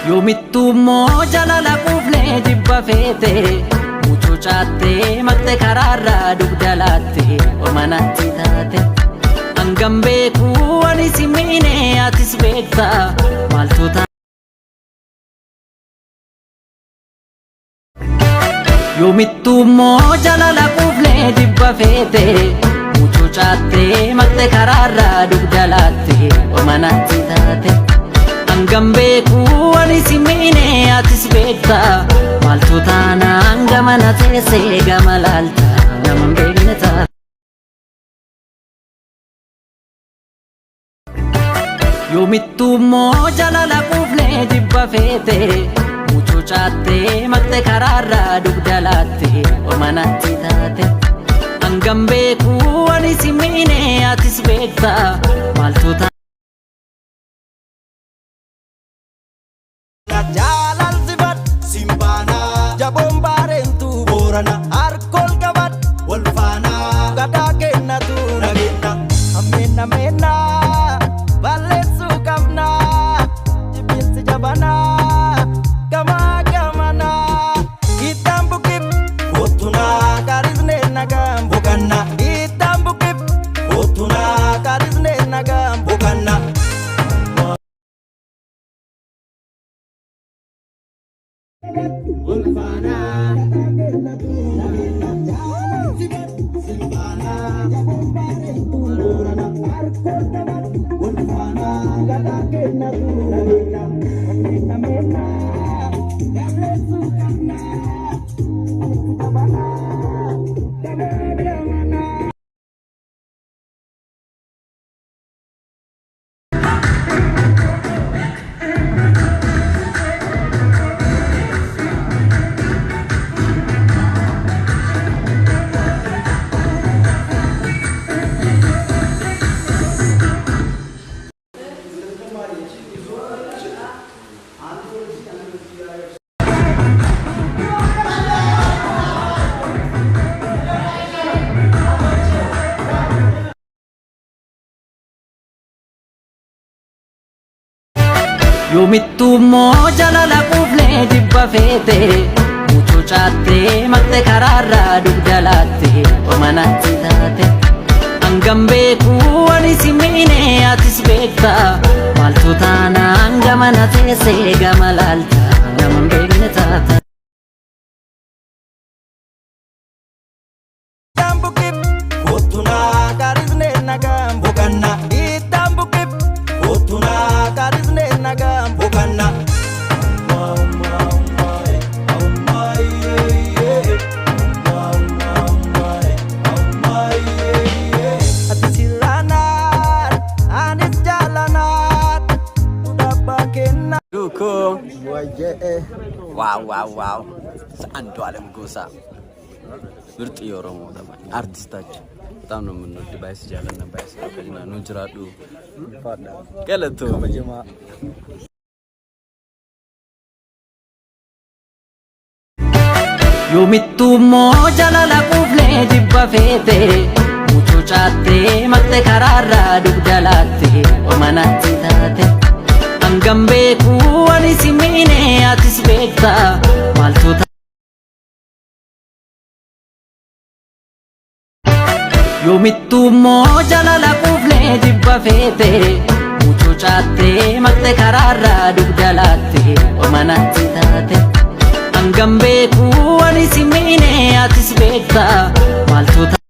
Yoomittuu immoo jaalala quuflee jibba feete muchuu chaattee maqte karaarraa dugda laatte ormanatti taate hangam beekuu ani si miine atis beekta maaltu taate. Yoomittuu immoo jaalala quuflee jibba feete muchuu chaattee maqte karaarraa dugda laatte ormanatti taate hangam beekuu ani si miine atis beekta maaltu taanaan gamana teessee gama laalta naman beekne taate. Yoomittuu immoo jaalala quuflee jibba feete muchuu chaattee maqte karaarraa dugda laatte ormanatti taate hangam beekuu ani si miine atis beekta maaltu taanaan. Jaalal sifat simbaana jaboon baarentu boorana harkol qabat wal faana gadaa kennatu nageenya ammeena meena balleessuu qabna jibbiinsi jabana gamaa gamana iddaan bukib kootunaa kaarisnee nagaan boqanna iddaan bukib kootunaa kaarisnee nagaan boqanna. Ulfana Silvana Ulfana gada kenna tu mena galesu karna tabana tabana. Yoomittuu immoo jaalala quuflee jibba feete muchuu chaattee maqte karaarraa dugda laatte ormanatti taate hangam beekuu ani si miine atis beekta maaltu taanaan gamana teessee gama laalta naman beekne taate. Iddaan bukib kootunaa kaarisnee nagaan boqanna iddaan bukib kootunaa kaarisnee nagaan boqanna. Ati sirraanaan anis jaalanaan udabba kenna. Duko ዋው አንዱ ዓለም ጎሳ ምርጥ የኦሮሞ ዘፋኝ አርቲስታችን በጣም ነው የምንወድ። ባይስ ጃለና ባይስ ከጅና ነው ጅራዱ ገለቶ በጀማ Yoomittuu immoo jaalala quuflee jibba feete muchuu chaattee maqte karaarraa dugda laatte ormanatti taate hangam beekuu ani si miine atis beekta maaltu taate. Yoomittuu immoo jaalala quuflee jibba feete muchuu chaattee maqte karaarraa dugda laatte ormanatti taate hangam beekuu ani si miine atis beekta maaltu taate.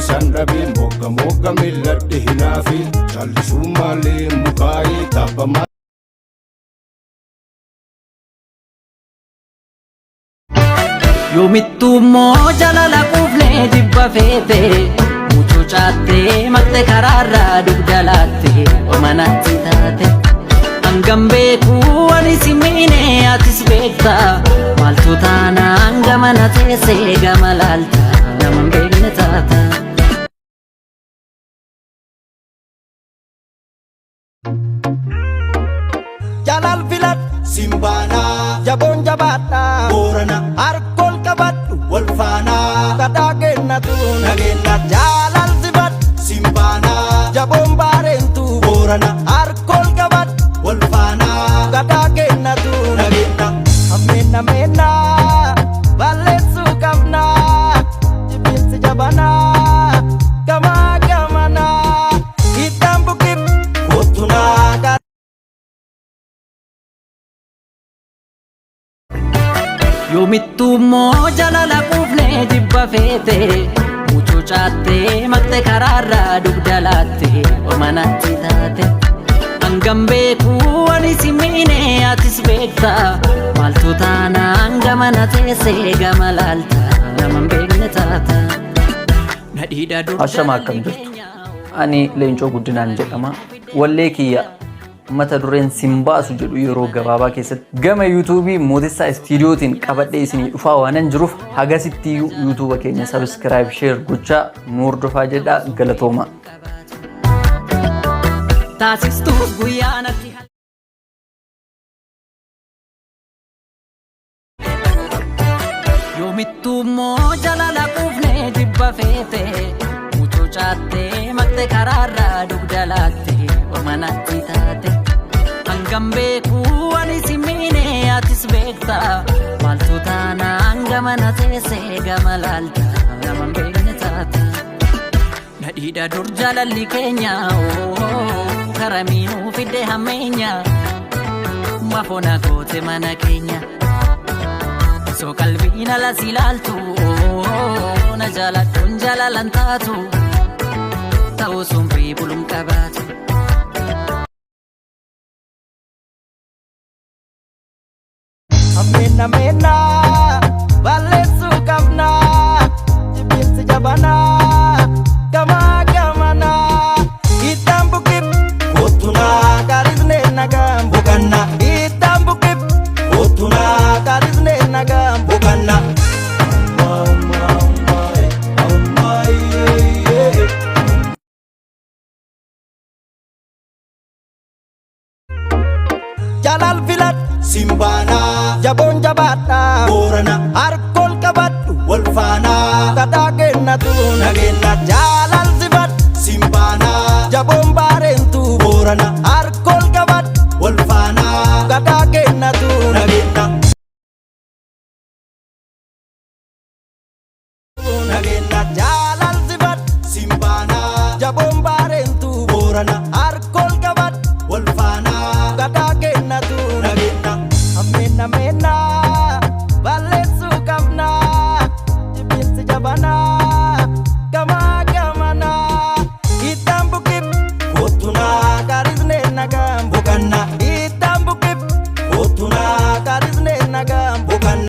Sandabi moga milladhi hinafi challisuu malee mukaayee taphama. Yoomittuu immoo jaalala quuflee jibba feete muchuu chaattee maqte karaarraa dugda laatte ormanatti taate hangam beekuu ani si miine atis beekta maaltu taanaan gamana teessee gama laalta naman beekne taata. jabana gama gamana hitam bukit kotuna Yoomittuu immoo jaalala quufnee jibba feete muchuu caattee maqxe karaarraa dugda laatte omanatti taate hangam beekuu ani si miine atis beekta maaltu taanaan gamana teessee gama laalta naman beekne taata nadhiidha dur Ashama akkam jirtu? Ani Leencoo Guddinaan jedhama. Wallee kiyya mata dureen simbaasu jedhu yeroo gabaabaa keessatti gama yuutuubii Mootissaa Istiidiyootiin qabadhee isinii dhufaa waanan jiruuf hagasitti yuutuuba keenya sabiskiraayib sheer gochaa nu hordofaa jedhaa galatooma. taasistuus guyyaa natti yoomittuu immoo jaalala quufnee jibba feete muchuu caattee maqxe karaarraa dugda laatte omanatti taate hangam beekuu ani si miine atis beekta maaltu taanaan gamana teessee gama laalta naman beekne taata nadhiidha dur jaalalli keenya karamiinuu fidde hammeenya mafoona goote mana keenya so qalbiin alas ilaaltu na jaaladhuun jaalalan taatu ta'uu sunfii bulum qabaatu amena mena balleessu qabna jibinsi jabana gama gamana hitam bukit kotuna karisne nagam bukanna hitam bukit kotuna karisne nagam bukanna jalal filat simbana jabon jabata borana arkol kabat wolfana kadagenna tu nagenna jalal sifat simbana jabon barentu borana arkol kabat wolfana kadagenna tu nagenna jalal sifat simbana jabon barentu borana arkol kabat wolfana kadagenna tu nagenna amena mena balleessu qabna jibinsi jabana gama gamana hitam bukit kotuna karisne nagam bukanna hitam bukit kotuna karisne nagam bukanna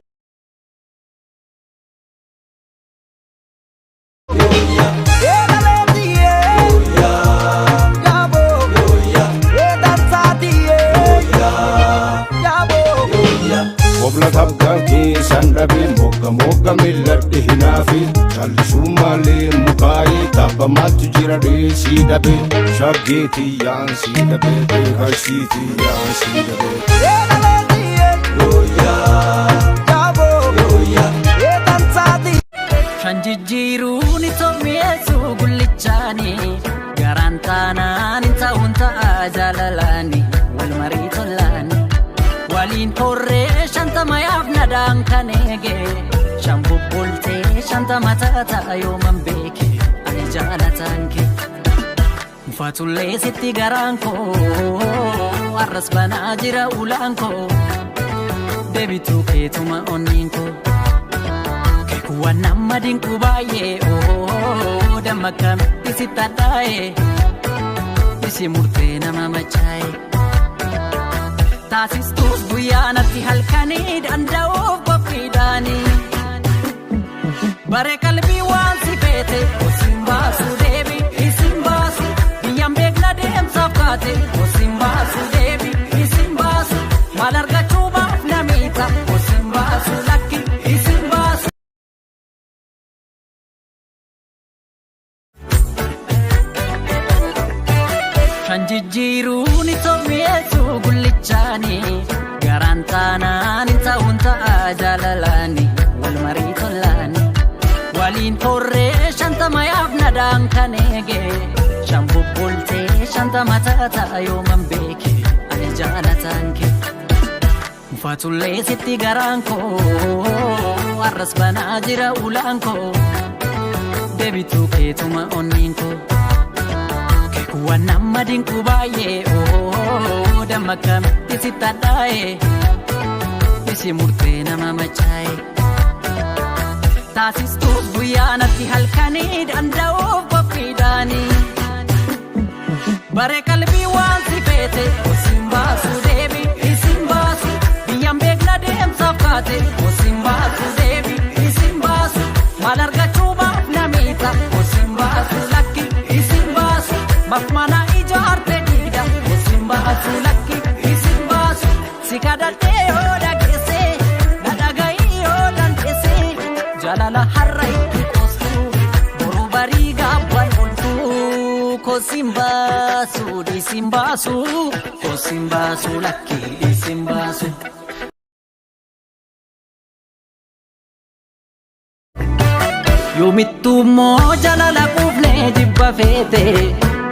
Obla tabkan keessan dhabeen mogga milladhe hinaafi callisuu malee mukaa'ee taphamaatu jira dheesii dhabe shaggeetiyyaan sii dhabe beekasiitiyyaan sii dhabe. shan jijjiiruun itoo mi'eessuu gullichaani garaan taanaan hin ta'uun ta'a jaalalaani wal marii tollaani waliin horree shantama yaafnadhaan kan eege shan bubboltee shantama taata yooman beeke ani jaalataan kee mufatullee sitti garaan koo arras banaa jira ulaan koo deebituu keetuma onniin koo keekuwwan nama dinquu baay'ee dammakkam isitti addaa'ee isi murtee nama machaa'ee taasistuus guyyaa natti halkanii danda'uuf qophiidhaanii bare qalbii waan si feete osin baasu deebi isin baasu biyyaan beekna deemsaaf kaate osin baasu deebi isin baasu maal argachuu baaf namiita osin baasu lakki isin baasu shan jijjiiruun itoo mi'eessuu gullichaani garaan taanaan hin ta'uun ta'a jaalalaani wal marii tollaani waliin horree shantama yaafnadhaan kan eege shan bubboltee shantama taata yooman beeke ani jaalataan kee mufatullee sitti garaan koo arras banaa jira ulaan koo deebituu keetuma onniin koo keekuwwan nama dinquu baay'ee damma akkamitti si tadhaa'e isi murtee nama machaa'e taasistuuf guyyaa natti halkanii danda'uuf qophiidhaanii bare qalbii waan si feete osin baasu deebi isin baasu biyyaan beekna deemsaaf kaate osin baasu deebi isin baasu maal argachuu baaf namiita osin baasu lakki isin baasu mafmana ijaarte diida osin baasu lakki isin baasu si kadhadhee yoo dhageesse na dhaga'ii yoo dandeesse jaalala har'a itti qostu boruu barii gaabban oltuu kosimbasu disimbasu kosimbasu lakki disimbasu yoomittuu moo jaalala quufnee jibba feete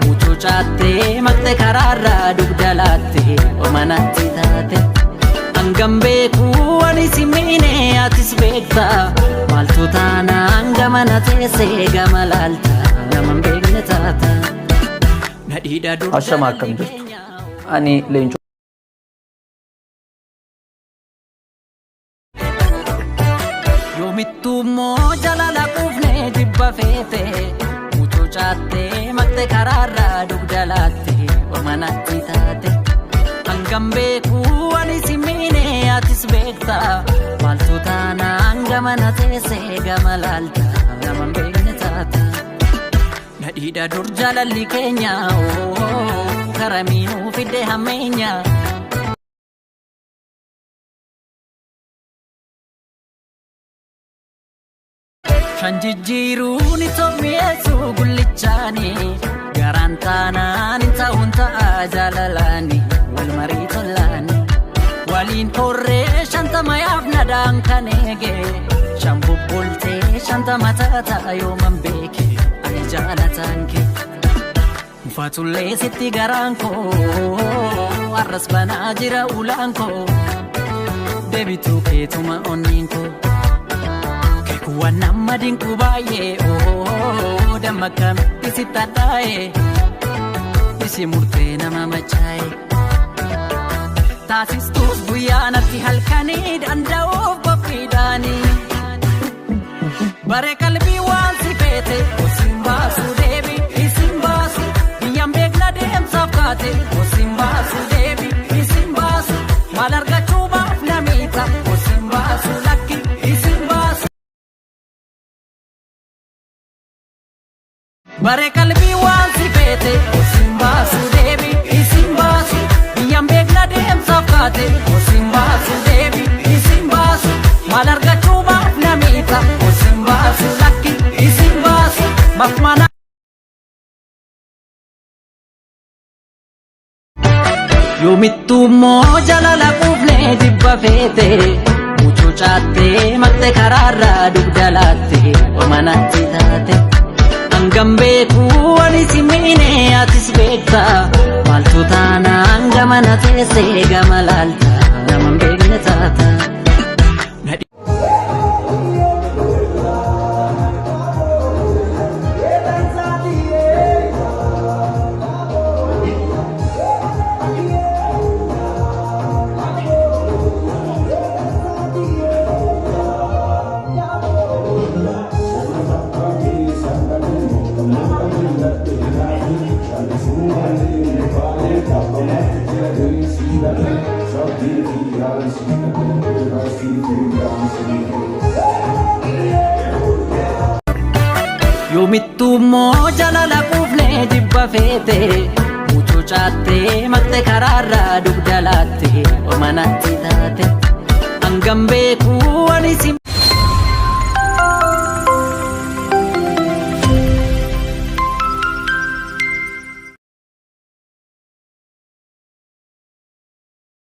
muchuu caattee maqte karaarraa dugda laatte omanatti taate hangam beekuu ani si miine atis beekta maaltu taanaan gama na teessee gama laalta naman beekne taata nadhiidha dur Ashama akkam jirtu? Ani Leencoo yoomittuu moo jaalala quufnee jibba feete muchuu caattee maqte karaarraa dugda laatte omanatti taate hangam beekuu ani si miine atis beekta maaltu taanaan gama na teessee gama laalta naman beekne taata nadhiidha dur jaalalli keenya karamiinuu fidde hammeenya shan jijjiiruun itoo mi'eessuu gullichaani garaan taanaan hin ta'uun ta'a jaalalaani wal marii tollaani waliin horree shantama yaaf nadaan kan eege shan bubboltee shantama ta'a yooman beeke ani jaalataan kee mufatullee sitti garaan koo arras banaa jira ulaan koo deebituu keetuma onniin koo keekuwwan nama dinquu baay'ee damma akkamitti si tadhaa'e isi murtee nama machaa'e taasistuuf guyyaa natti halkanii danda'uuf qophiidhaanii bare qalbii waan si feete osin baasu deebi isin baasu biyyaan beekna deemsaaf kaate osin baasu deebi isin baasu maal argachuu baaf namiita osin baasu lakki isin baasu bare qalbii waan si feete osin baasu deebi isin baasu biyyaan beekna deemsaaf kaate osin baasu deebi isin baasu maal argachuu baaf namiita osin baasu lakki isin baasu mafmana yoomittuu moo jaalala quufnee jibba feete muchuu caattee maqte karaarraa dugda laatte omanatti taate hangam beekuu ani si miine atis beekta maaltu taanaan gama na teessee gama laalta naman beekne taata yoomittuu moo jaalala quufnee jibba feete muchuu caattee maqte karaarraa dugda laatte omanatti taate hangam beekuu ani si